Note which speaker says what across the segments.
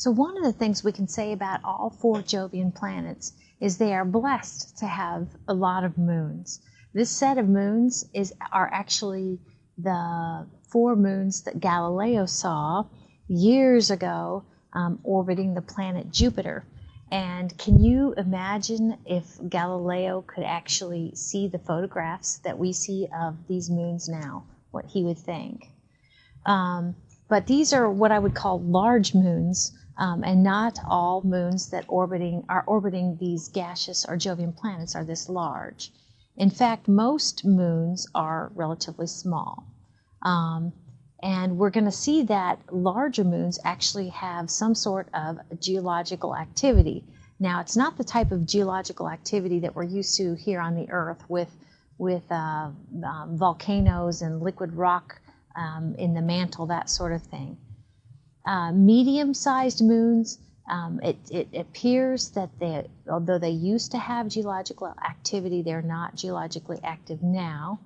Speaker 1: So one of the things we can say about all 4 Jovian planets is they are blessed to have a lot of moons. This set of moons are actually the 4 moons that Galileo saw years ago orbiting the planet Jupiter. And can you imagine if Galileo could actually see the photographs that we see of these moons now, what he would think? But these are what I would call large moons, and not all moons that are orbiting these gaseous or Jovian planets are this large. In fact, most moons are relatively small. And we're going to see that larger moons actually have some sort of geological activity. Now, it's not the type of geological activity that we're used to here on the Earth with volcanoes and liquid rock in the mantle, that sort of thing. Medium-sized moons, it appears that although they used to have geological activity, they're not geologically active now.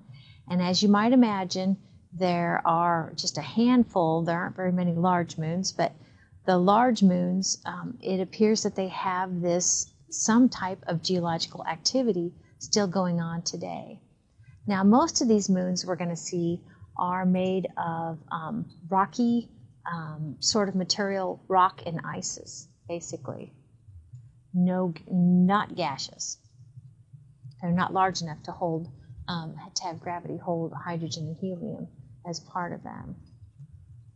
Speaker 1: And as you might imagine, there are just a handful, there aren't very many large moons, but the large moons, it appears that they have some type of geological activity still going on today. Now, most of these moons we're going to see are made of rocky sort of material, rock and ices, basically. Not gaseous. They're not large enough to hold, to have gravity hold hydrogen and helium as part of them.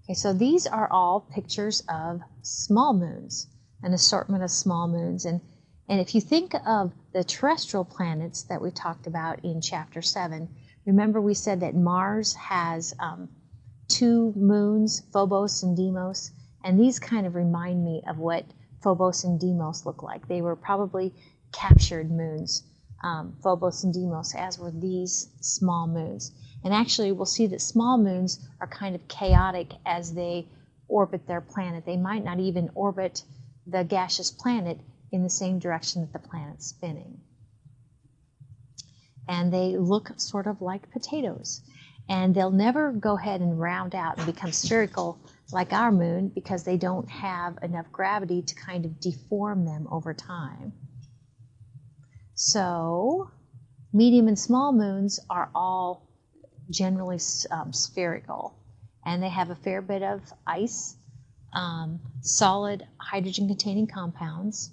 Speaker 1: Okay, so these are all pictures of small moons, an assortment of small moons. And if you think of the terrestrial planets that we talked about in Chapter 7, remember we said that Mars has 2 moons, Phobos and Deimos, and these kind of remind me of what Phobos and Deimos look like. They were probably captured moons, Phobos and Deimos, as were these small moons. And actually, we'll see that small moons are kind of chaotic as they orbit their planet. They might not even orbit the gaseous planet in the same direction that the planet's spinning. And they look sort of like potatoes. And they'll never go ahead and round out and become spherical like our moon because they don't have enough gravity to kind of deform them over time. So, medium and small moons are all generally spherical, and they have a fair bit of ice, solid hydrogen-containing compounds,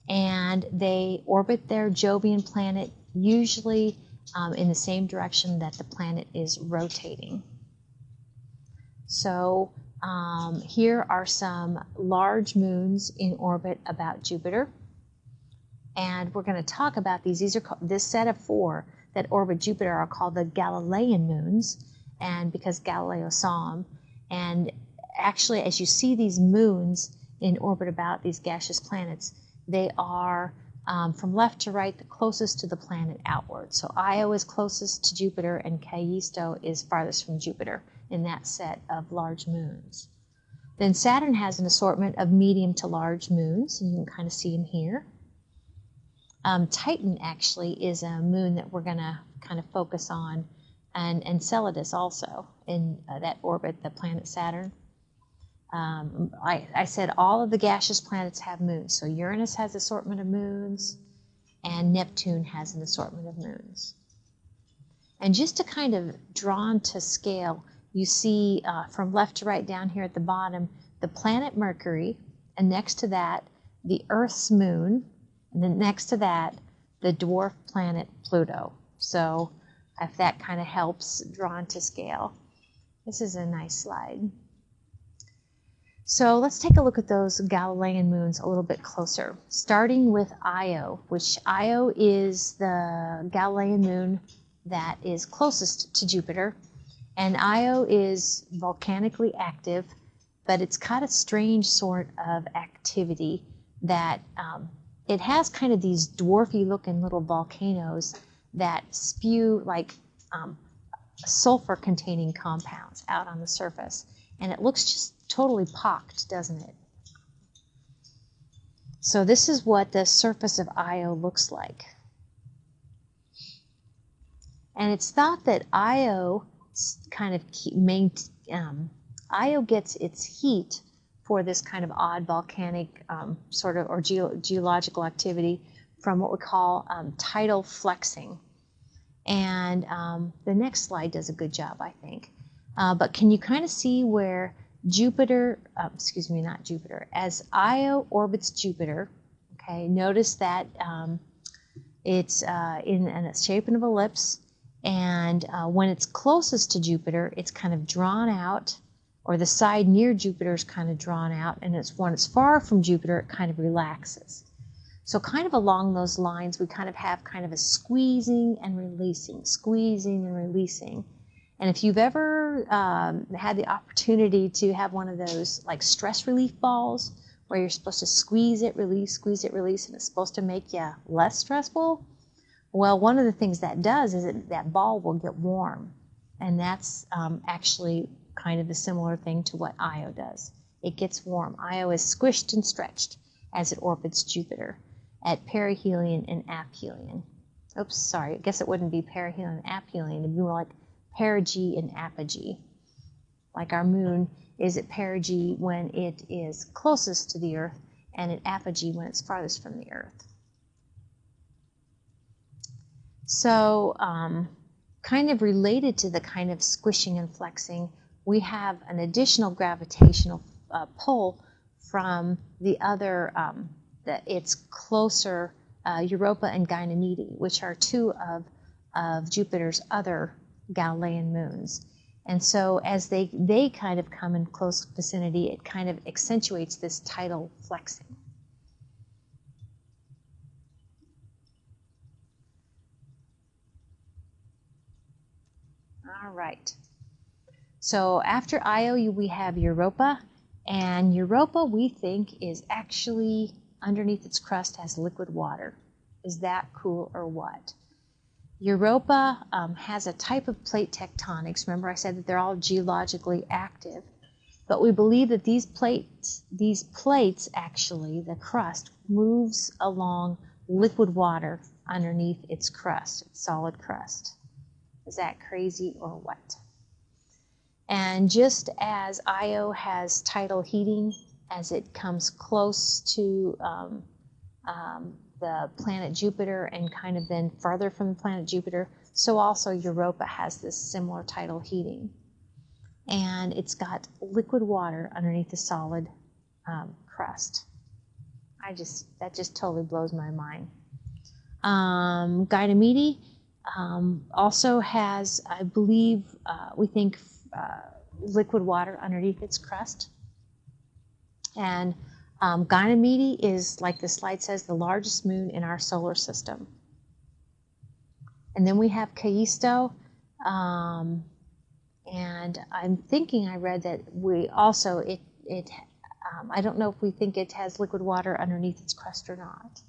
Speaker 1: and they orbit their Jovian planet usually in the same direction that the planet is rotating. So here are some large moons in orbit about Jupiter, and we're going to talk about these. These are this set of 4 that orbit Jupiter are called the Galilean moons, and because Galileo saw them. And actually, as you see these moons in orbit about these gaseous planets, they are from left to right the closest to the planet outward. So Io is closest to Jupiter, and Callisto is farthest from Jupiter in that set of large moons. Then Saturn has an assortment of medium to large moons, and you can kind of see them here. Titan actually is a moon that we're going to kind of focus on, and Enceladus also in that orbit the planet Saturn. I said all of the gaseous planets have moons. So Uranus has an assortment of moons, and Neptune has an assortment of moons. And just to kind of draw to scale, you see from left to right down here at the bottom, the planet Mercury, and next to that, the Earth's moon, and then next to that, the dwarf planet Pluto. So if that kind of helps draw to scale. This is a nice slide. So let's take a look at those Galilean moons a little bit closer, starting with Io, which Io is the Galilean moon that is closest to Jupiter. And Io is volcanically active, but it's got a strange sort of activity that it has kind of these dwarfy looking little volcanoes that spew like sulfur containing compounds out on the surface. And it looks just totally pocked, doesn't it? So this is what the surface of Io looks like. And it's thought that Io kind of Io gets its heat for this kind of odd volcanic sort of or geological activity from what we call tidal flexing. And the next slide does a good job, I think. But can you kind of see where Jupiter, excuse me, not Jupiter, as Io orbits Jupiter, okay, notice that it's in the shape of an ellipse, and when it's closest to Jupiter, it's kind of drawn out, or the side near Jupiter is kind of drawn out, and when it's far from Jupiter, it kind of relaxes. So kind of along those lines, we kind of have kind of a squeezing and releasing, squeezing and releasing. And if you've ever had the opportunity to have one of those like stress relief balls where you're supposed to squeeze it, release, and it's supposed to make you less stressful, well, one of the things that does is that ball will get warm. And that's actually kind of a similar thing to what Io does. It gets warm. Io is squished and stretched as it orbits Jupiter at perihelion and aphelion. Oops, sorry, I guess it wouldn't be perihelion and aphelion. It'd be more like perigee and apogee. Like our moon is at perigee when it is closest to the Earth, and at apogee when it's farthest from the Earth. So kind of related to the kind of squishing and flexing, we have an additional gravitational pull from the other, it's closer, Europa and Ganymede, which are two of Jupiter's other Galilean moons. And so as they kind of come in close vicinity, it kind of accentuates this tidal flexing. All right. So after Io, we have Europa, and Europa we think is actually underneath its crust has liquid water. Is that cool or what? Europa has a type of plate tectonics. Remember I said that they're all geologically active, but we believe that these plates actually, the crust, moves along liquid water underneath its crust, its solid crust. Is that crazy or what? And just as Io has tidal heating as it comes close to the planet Jupiter and kind of then farther from the planet Jupiter, so also Europa has this similar tidal heating. And it's got liquid water underneath the solid crust. That just totally blows my mind. Ganymede also has, I believe, we think liquid water underneath its crust. And Ganymede is, like the slide says, the largest moon in our solar system. And then we have Callisto, and I'm thinking I read that we also, I don't know if we think it has liquid water underneath its crust or not.